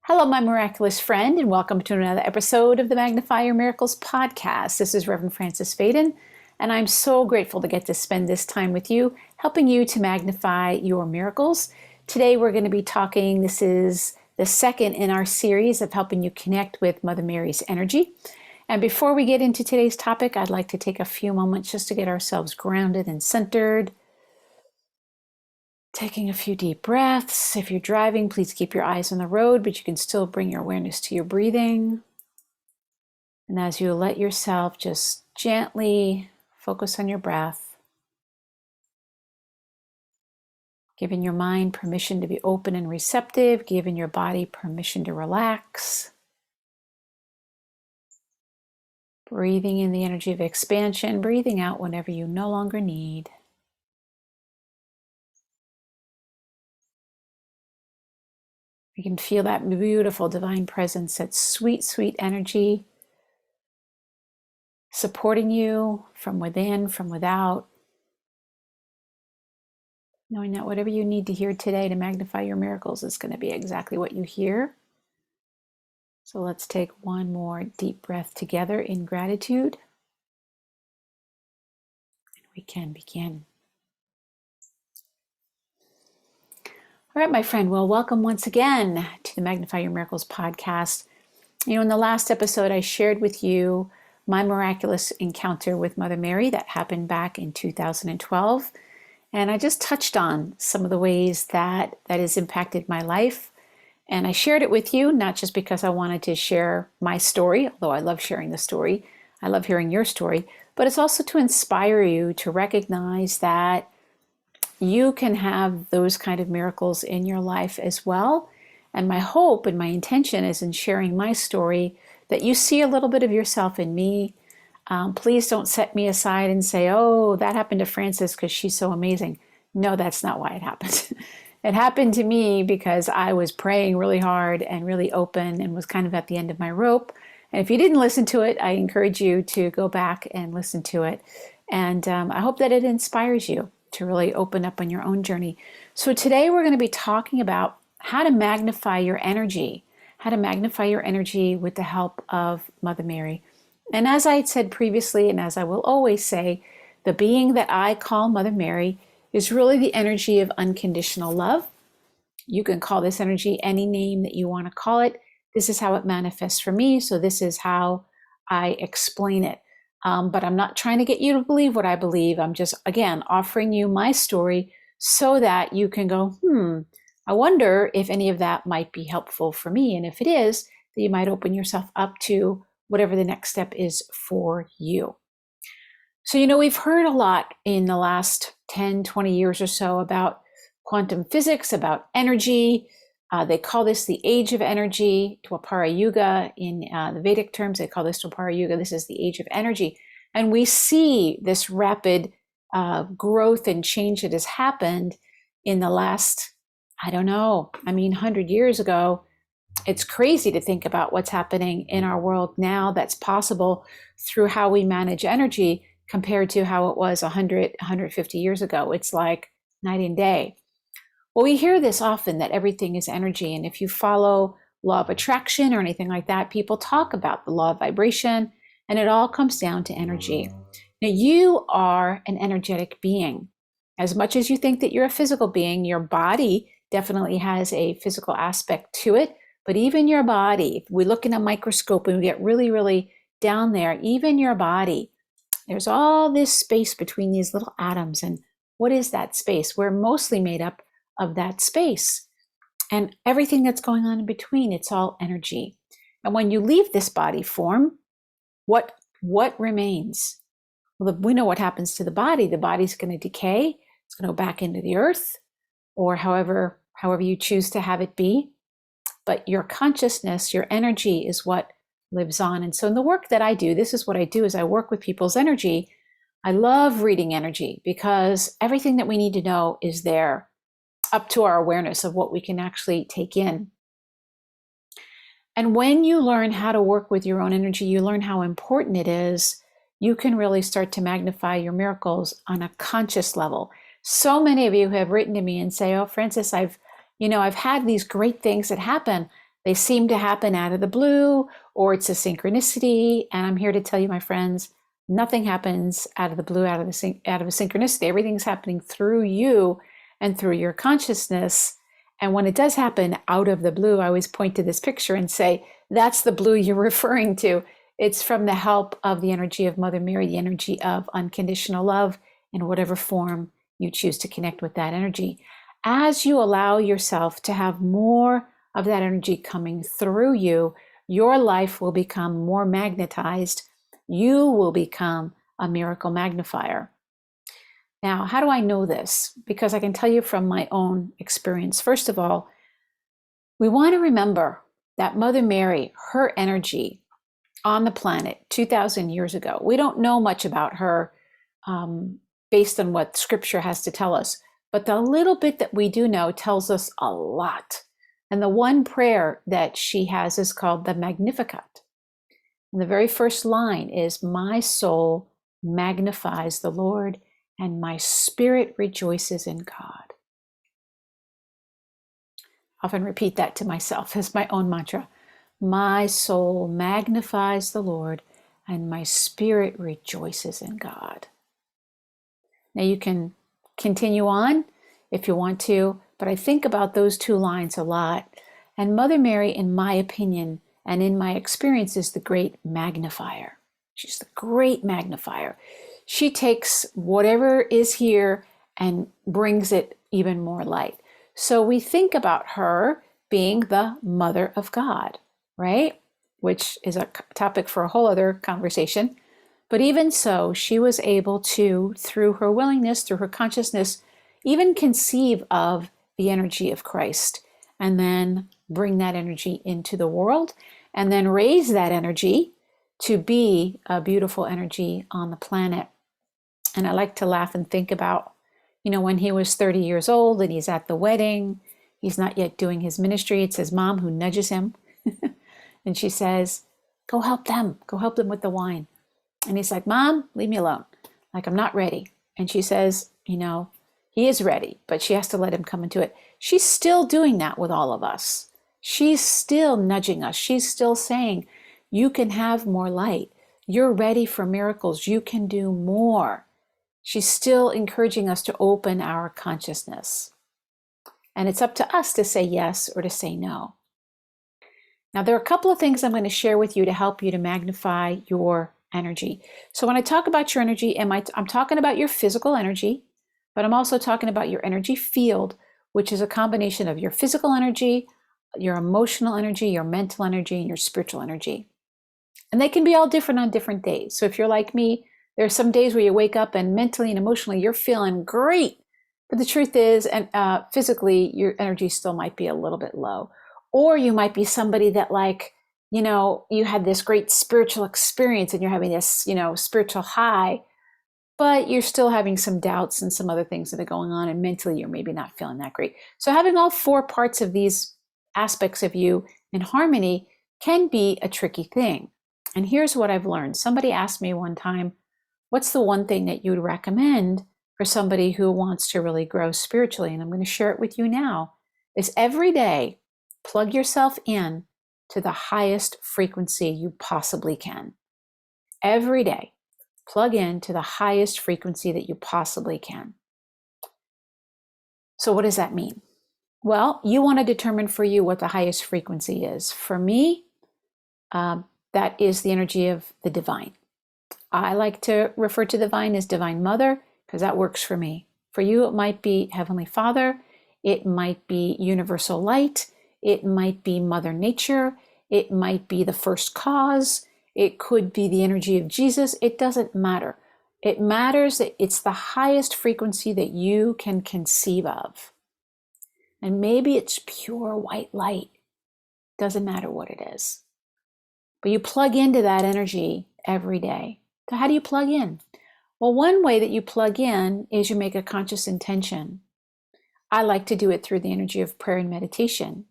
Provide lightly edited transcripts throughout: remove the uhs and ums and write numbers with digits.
Hello, my miraculous friend, and welcome to another episode of the Magnify Your Miracles podcast. This is Reverend Frances Faden, and I'm so grateful to get to spend this time with you, helping you to magnify your miracles. Today, we're going to be talking, this is the second in our series of helping you connect with Mother Mary's energy. And before we get into today's topic, I'd like to take a few moments just to get ourselves grounded and centered. Taking a few deep breaths. If you're driving, please keep your eyes on the road, but you can still bring your awareness to your breathing. And as you let yourself just gently focus on your breath, giving your mind permission to be open and receptive, giving your body permission to relax. Breathing in the energy of expansion, breathing out whenever you no longer need. You can feel that beautiful divine presence, that sweet, sweet energy supporting you from within, from without. Knowing that whatever you need to hear today to magnify your miracles is going to be exactly what you hear. So let's take one more deep breath together in gratitude. And we can begin. All right, my friend. Well, welcome once again to the Magnify Your Miracles podcast. In the last episode, I shared with you my miraculous encounter with Mother Mary that happened back in 2012. And I just touched on some of the ways that has impacted my life. And I shared it with you, not just because I wanted to share my story, although I love sharing the story. I love hearing your story, but it's also to inspire you to recognize that you can have those kind of miracles in your life as well. And my hope and my intention is in sharing my story that you see a little bit of yourself in me. Please don't set me aside and say, oh, that happened to Frances because she's so amazing. No, that's not why it happened. It happened to me because I was praying really hard and really open and was kind of at the end of my rope. And if you didn't listen to it, I encourage you to go back and listen to it. And I hope that it inspires you to really open up on your own journey. So today we're going to be talking about how to magnify your energy, with the help of Mother Mary. And as I had said previously, and as I will always say, the being that I call Mother Mary is really the energy of unconditional love. You can call this energy any name that you want to call it. This is how it manifests for me, so this is how I explain it. But I'm not trying to get you to believe what I believe. I'm just, again, offering you my story so that you can go, I wonder if any of that might be helpful for me. And if it is, that you might open yourself up to whatever the next step is for you. So, we've heard a lot in the last 10, 20 years or so about quantum physics, about energy. They call this the age of energy, Dwapara Yuga. In the Vedic terms, they call this Dwapara Yuga. This is the age of energy. And we see this rapid growth and change that has happened in the last, 100 years ago. It's crazy to think about what's happening in our world now that's possible through how we manage energy compared to how it was 100, 150 years ago. It's like night and day. Well, we hear this often, that everything is energy. And if you follow law of attraction or anything like that, people talk about the law of vibration, and it all comes down to energy. Now, you are an energetic being. As much as you think that you're a physical being, your body definitely has a physical aspect to it. But even your body, if we look in a microscope and we get really, really down there, even your body, there's all this space between these little atoms. And what is that space? We're mostly made up of that space. And everything that's going on in between, it's all energy. And when you leave this body form, what remains? Well, we know what happens to the body. The body's going to decay. It's going to go back into the earth, or however you choose to have it be. But your consciousness, your energy is what lives on. And so in the work that I do, this is what I do, is I work with people's energy. I love reading energy because everything that we need to know is there, up to our awareness of what we can actually take in. And when you learn how to work with your own energy, you learn how important it is. You can really start to magnify your miracles on a conscious level. So many of you have written to me and say, oh, Frances, I've had these great things that happen They seem to happen out of the blue, or it's a synchronicity. And I'm here to tell you, my friends, nothing happens out of the blue, out of a synchronicity. Everything's happening through you and through your consciousness. And when it does happen out of the blue, I always point to this picture and say, that's the blue you're referring to. It's from the help of the energy of Mother Mary, the energy of unconditional love in whatever form you choose to connect with that energy. As you allow yourself to have more of that energy coming through you, your life will become more magnetized. You will become a miracle magnifier. Now, how do I know this? Because I can tell you from my own experience. First of all, we want to remember that Mother Mary, her energy on the planet 2,000 years ago, we don't know much about her based on what scripture has to tell us, but the little bit that we do know tells us a lot. And the one prayer that she has is called the Magnificat. And the very first line is, my soul magnifies the Lord, and my spirit rejoices in God. I often repeat that to myself as my own mantra. My soul magnifies the Lord, and my spirit rejoices in God. Now you can continue on if you want to, but I think about those two lines a lot. And Mother Mary, in my opinion, and in my experience, is the great magnifier. She's the great magnifier. She takes whatever is here and brings it even more light. So we think about her being the Mother of God, right? Which is a topic for a whole other conversation. But even so, she was able to, through her willingness, through her consciousness, even conceive of the energy of Christ and then bring that energy into the world and then raise that energy to be a beautiful energy on the planet. And I like to laugh and think about, when he was 30 years old and he's at the wedding, he's not yet doing his ministry. It's his mom who nudges him. And she says, go help them with the wine. And he's like, Mom, leave me alone. Like, I'm not ready. And she says, he is ready, but she has to let him come into it. She's still doing that with all of us. She's still nudging us. She's still saying, you can have more light. You're ready for miracles. You can do more. She's still encouraging us to open our consciousness. And it's up to us to say yes or to say no. Now, there are a couple of things I'm going to share with you to help you to magnify your energy. So when I talk about your energy, I'm talking about your physical energy, but I'm also talking about your energy field, which is a combination of your physical energy, your emotional energy, your mental energy, and your spiritual energy. And they can be all different on different days. So if you're like me, there are some days where you wake up and mentally and emotionally you're feeling great. But the truth is, and physically, your energy still might be a little bit low. Or you might be somebody that you had this great spiritual experience and you're having this, spiritual high, but you're still having some doubts and some other things that are going on. And mentally, you're maybe not feeling that great. So having all four parts of these aspects of you in harmony can be a tricky thing. And here's what I've learned. Somebody asked me one time, what's the one thing that you would recommend for somebody who wants to really grow spiritually? And I'm going to share it with you now. Is every day, plug yourself in to the highest frequency you possibly can. Every day, plug in to the highest frequency that you possibly can. So what does that mean? Well, you want to determine for you what the highest frequency is. For me, that is the energy of the divine. I like to refer to the divine as Divine Mother because that works for me. For you, it might be Heavenly Father. It might be Universal Light. It might be Mother Nature. It might be the first cause. It could be the energy of Jesus. It doesn't matter. It matters that it's the highest frequency that you can conceive of. And maybe it's pure white light. Doesn't matter what it is. But you plug into that energy every day. So how do you plug in? Well, one way that you plug in is you make a conscious intention. I like to do it through the energy of prayer and meditation.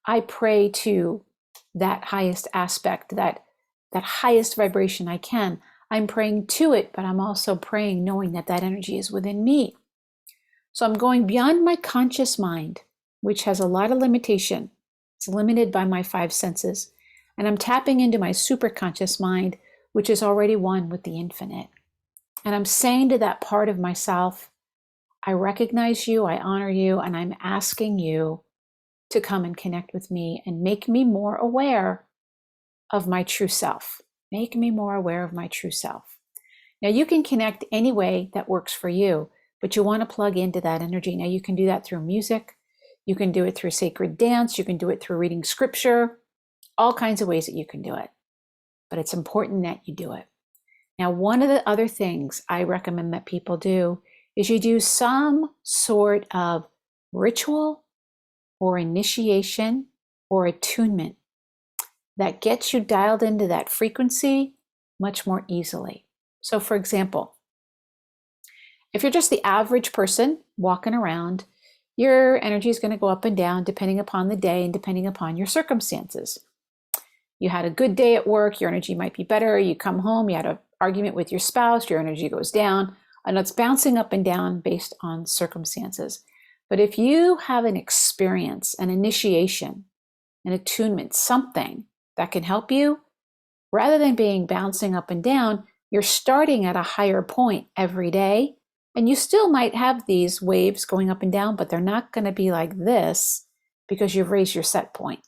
I pray to that highest aspect, that highest vibration I can. I'm praying to it, but I'm also praying knowing that that energy is within me. So I'm going beyond my conscious mind, which has a lot of limitation. It's limited by my five senses. And I'm tapping into my superconscious mind, which is already one with the infinite. And I'm saying to that part of myself, I recognize you, I honor you, and I'm asking you to come and connect with me and make me more aware of my true self. Make me more aware of my true self. Now, you can connect any way that works for you, but you want to plug into that energy. Now, you can do that through music. You can do it through sacred dance. You can do it through reading scripture, all kinds of ways that you can do it. But it's important that you do it. Now, one of the other things I recommend that people do is you do some sort of ritual or initiation or attunement that gets you dialed into that frequency much more easily. So, for example, if you're just the average person walking around, your energy is going to go up and down depending upon the day and depending upon your circumstances. You had a good day at work, your energy might be better. You come home, you had an argument with your spouse, your energy goes down. And it's bouncing up and down based on circumstances. But if you have an experience, an initiation, an attunement, something that can help you, rather than being bouncing up and down, you're starting at a higher point every day. And you still might have these waves going up and down, but they're not going to be like this because you've raised your set point.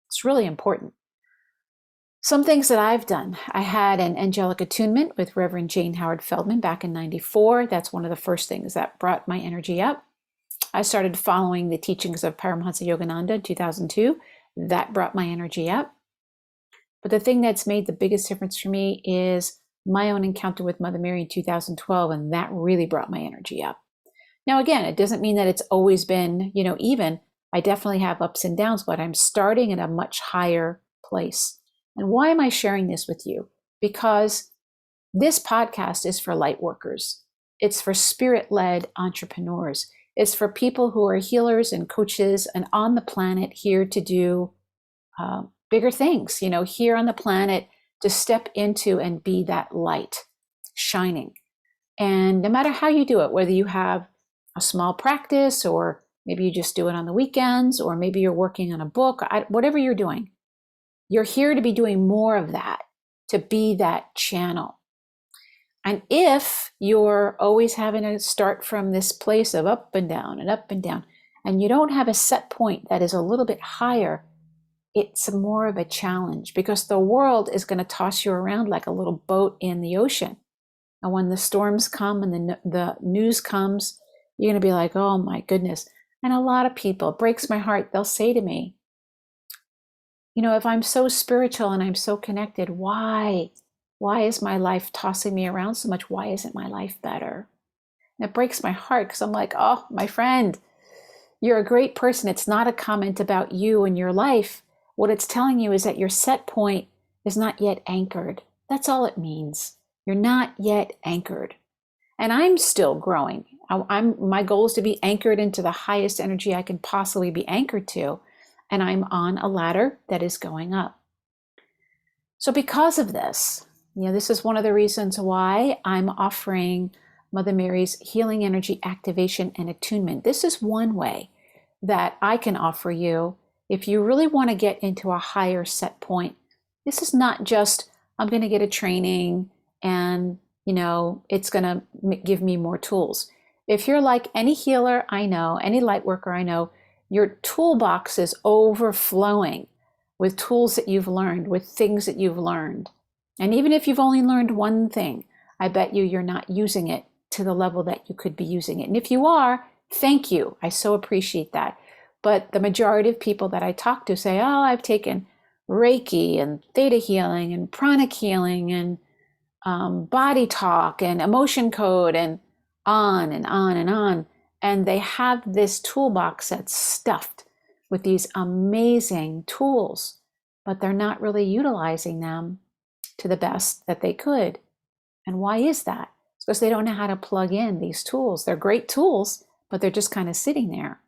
It's really important. Some things that I've done. I had an angelic attunement with Reverend Jane Howard Feldman back in '94. That's one of the first things that brought my energy up. I started following the teachings of Paramahansa Yogananda in 2002. That brought my energy up. But the thing that's made the biggest difference for me is my own encounter with Mother Mary in 2012, and that really brought my energy up. Now, again, it doesn't mean that it's always been, even. I definitely have ups and downs, but I'm starting at a much higher place. And why am I sharing this with you? Because this podcast is for light workers. It's for spirit-led entrepreneurs. It's for people who are healers and coaches and on the planet here to do bigger things, here on the planet to step into and be that light shining. And no matter how you do it, whether you have a small practice or maybe you just do it on the weekends, or maybe you're working on a book, whatever you're doing, you're here to be doing more of that, to be that channel. And if you're always having to start from this place of up and down and up and down, and you don't have a set point that is a little bit higher, it's more of a challenge because the world is going to toss you around like a little boat in the ocean. And when the storms come and the news comes, you're going to be like, oh my goodness. And a lot of people, it breaks my heart, they'll say to me, if I'm so spiritual and I'm so connected, why is my life tossing me around so much? Why isn't my life better? And it breaks my heart because I'm like, oh, my friend, you're a great person. It's not a comment about you and your life. What it's telling you is that your set point is not yet anchored. That's all it means. You're not yet anchored. And I'm still growing. My goal is to be anchored into the highest energy I can possibly be anchored to. And I'm on a ladder that is going up. So because of this, this is one of the reasons why I'm offering Mother Mary's Healing Energy Activation and Attunement. This is one way that I can offer you if you really want to get into a higher set point. This is not just, I'm going to get a training and, it's going to give me more tools. If you're like any healer I know, any light worker I know, your toolbox is overflowing with tools that you've learned, with things that you've learned. And even if you've only learned one thing, I bet you're not using it to the level that you could be using it. And if you are, thank you. I so appreciate that. But the majority of people that I talk to say, oh, I've taken Reiki and theta healing and pranic healing and body talk and emotion code and on and on and on. And they have this toolbox that's stuffed with these amazing tools, but they're not really utilizing them to the best that they could. And why is that? It's because they don't know how to plug in these tools. They're great tools, but they're just kind of sitting there.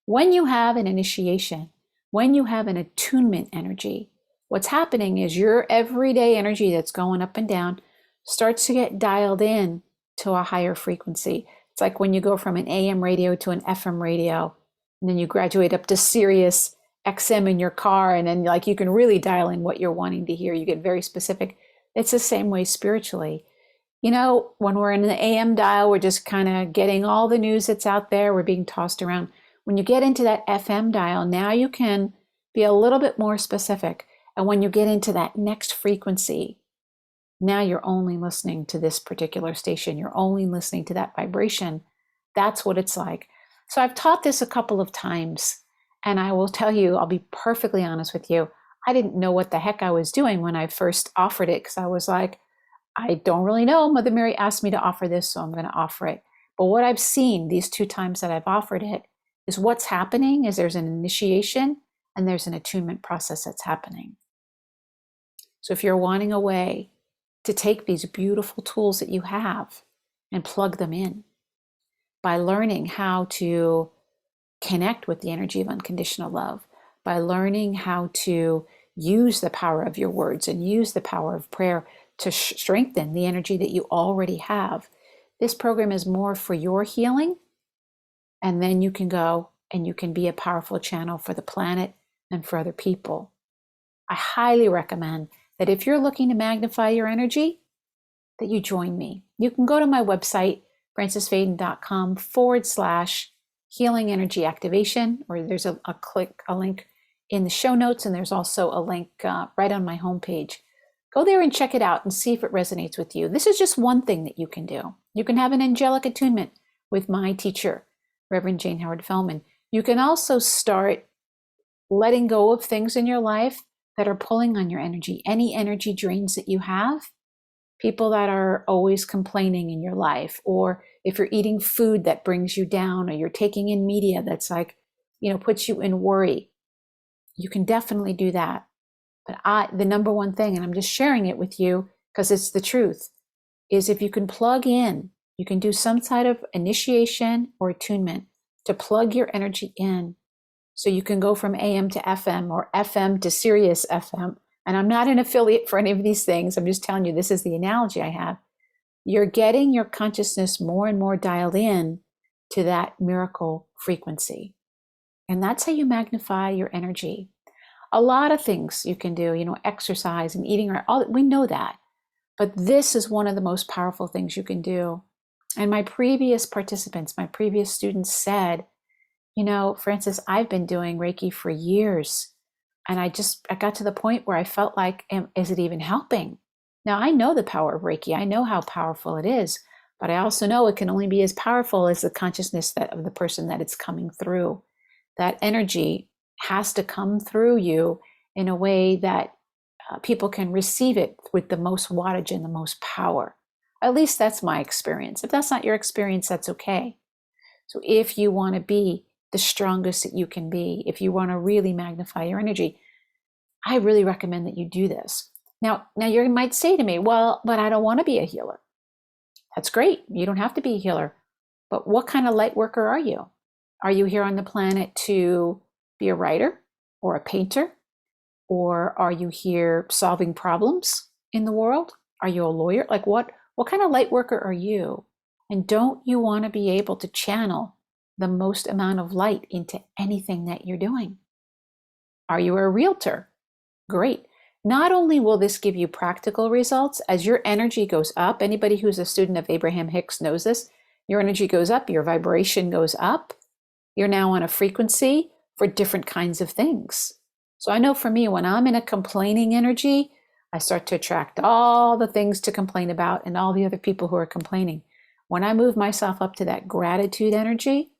When you have an initiation, when you have an attunement energy, what's happening is your everyday energy that's going up and down starts to get dialed in to a higher frequency. It's like when you go from an AM radio to an FM radio. And then you graduate up to Sirius XM in your car, and then like you can really dial in what you're wanting to hear. You get very specific. It's the same way spiritually. You know, when we're in the AM dial, we're just kind of getting all the news that's out there. We're being tossed around. When you get into that FM dial, now you can be a little bit more specific. And when you get into that next frequency, now you're only listening to this particular station. You're only listening to that vibration. That's what it's like. So I've taught this a couple of times, and I will tell you, I'll be perfectly honest with you. I didn't know what the heck I was doing when I first offered it, because I was like, I don't really know. Mother Mary asked me to offer this, so I'm going to offer it. But what I've seen these 2 times that I've offered it is what's happening is there's an initiation and there's an attunement process that's happening. So if you're wanting a way to take these beautiful tools that you have and plug them in by learning how to connect with the energy of unconditional love, by learning how to use the power of your words and use the power of prayer to strengthen the energy that you already have. This program is more for your healing, and then you can go and you can be a powerful channel for the planet and for other people. I highly recommend that if you're looking to magnify your energy, that you join me. You can go to my website, francisfaden.com/healing energy activation, or there's a link in the show notes, and there's also a link right on my homepage. Go there and check it out and see if it resonates with you. This is just one thing that you can do. You can have an angelic attunement with my teacher, Reverend Jane Howard Fellman. You can also start letting go of things in your life that are pulling on your energy, any energy drains that you have, people that are always complaining in your life, or if you're eating food that brings you down, or you're taking in media that's like, puts you in worry. You can definitely do that. But the number one thing, and I'm just sharing it with you because it's the truth, is if you can plug in, you can do some sort of initiation or attunement to plug your energy in so you can go from AM to FM or FM to Sirius FM. And I'm not an affiliate for any of these things. I'm just telling you, this is the analogy I have. You're getting your consciousness more and more dialed in to that miracle frequency. And that's how you magnify your energy. A lot of things you can do, exercise and eating right. We know that. But this is one of the most powerful things you can do. And my previous participants, my previous students said, Francis, I've been doing Reiki for years. And I got to the point where I felt like, is it even helping? Now, I know the power of Reiki. I know how powerful it is. But I also know it can only be as powerful as the consciousness of the person that it's coming through. That energy has to come through you in a way that people can receive it with the most wattage and the most power. At least that's my experience. If that's not your experience, that's okay. So if you want to be the strongest that you can be, if you want to really magnify your energy, I really recommend that you do this. Now you might say to me, well, but I don't want to be a healer. That's great. You don't have to be a healer. But what kind of light worker are you? Are you here on the planet to be a writer or a painter? Or are you here solving problems in the world? Are you a lawyer? Like what kind of light worker are you? And don't you want to be able to channel the most amount of light into anything that you're doing? Are you a realtor? Great. Not only will this give you practical results, as your energy goes up, anybody who's a student of Abraham Hicks knows this, your energy goes up, your vibration goes up. You're now on a frequency for different kinds of things. So I know for me, when I'm in a complaining energy, I start to attract all the things to complain about and all the other people who are complaining. When I move myself up to that gratitude energy,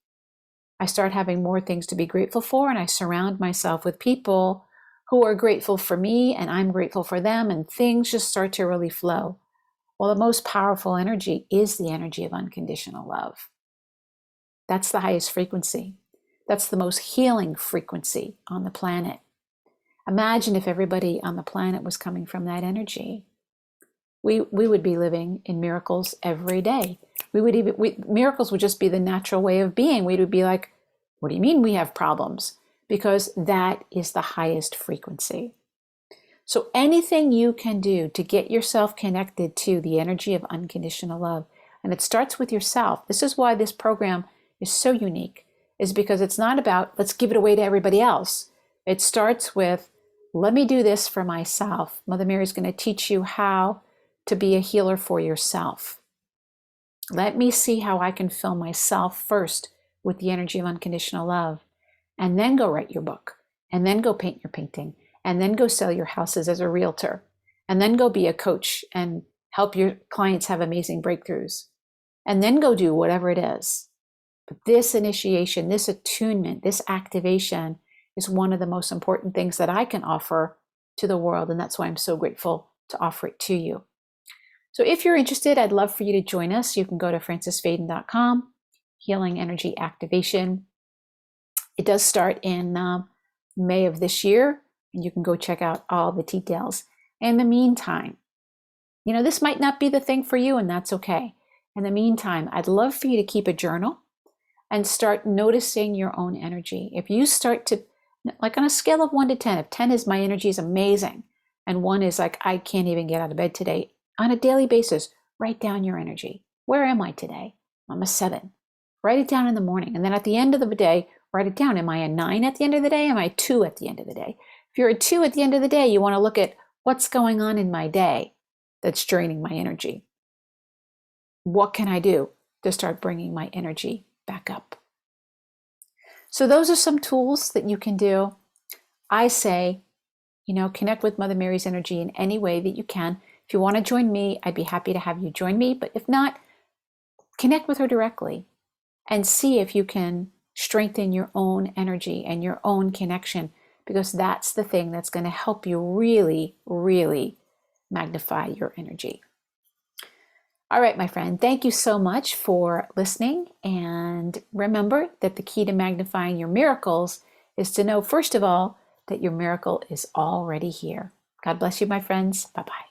I start having more things to be grateful for, and I surround myself with people who are grateful for me and I'm grateful for them, and things just start to really flow. Well, the most powerful energy is the energy of unconditional love. That's the highest frequency. That's the most healing frequency on the planet. Imagine if everybody on the planet was coming from that energy. We would be living in miracles every day. Miracles would just be the natural way of being. We would be like, what do you mean we have problems? Because that is the highest frequency. So anything you can do to get yourself connected to the energy of unconditional love, and it starts with yourself. This is why this program is so unique. is because it's not about, let's give it away to everybody else. It starts with, let me do this for myself. Mother Mary is going to teach you how to be a healer for yourself. Let me see how I can fill myself first with the energy of unconditional love, and then go write your book, and then go paint your painting, and then go sell your houses as a realtor, and then go be a coach and help your clients have amazing breakthroughs, and then go do whatever it is. But this initiation, this attunement, this activation is one of the most important things that I can offer to the world, and that's why I'm so grateful to offer it to you. So if you're interested, I'd love for you to join us. You can go to francisfaden.com, Healing Energy Activation. It does start in May of this year, and you can go check out all the details. In the meantime, this might not be the thing for you, and that's okay. In the meantime, I'd love for you to keep a journal and start noticing your own energy. If you start to, like on a scale of 1 to 10, if 10 is my energy is amazing, and 1 is like, I can't even get out of bed today, on a daily basis, write down your energy. Where am I today? I'm a 7. Write it down in the morning. And then at the end of the day, write it down. Am I a 9 at the end of the day? Am I a 2 at the end of the day? If you're a 2 at the end of the day, you want to look at what's going on in my day that's draining my energy. What can I do to start bringing my energy back up? So those are some tools that you can do. I say, connect with Mother Mary's energy in any way that you can. If you want to join me, I'd be happy to have you join me. But if not, connect with her directly and see if you can strengthen your own energy and your own connection, because that's the thing that's going to help you really, really magnify your energy. All right, my friend, thank you so much for listening. And remember that the key to magnifying your miracles is to know, first of all, that your miracle is already here. God bless you, my friends. Bye-bye.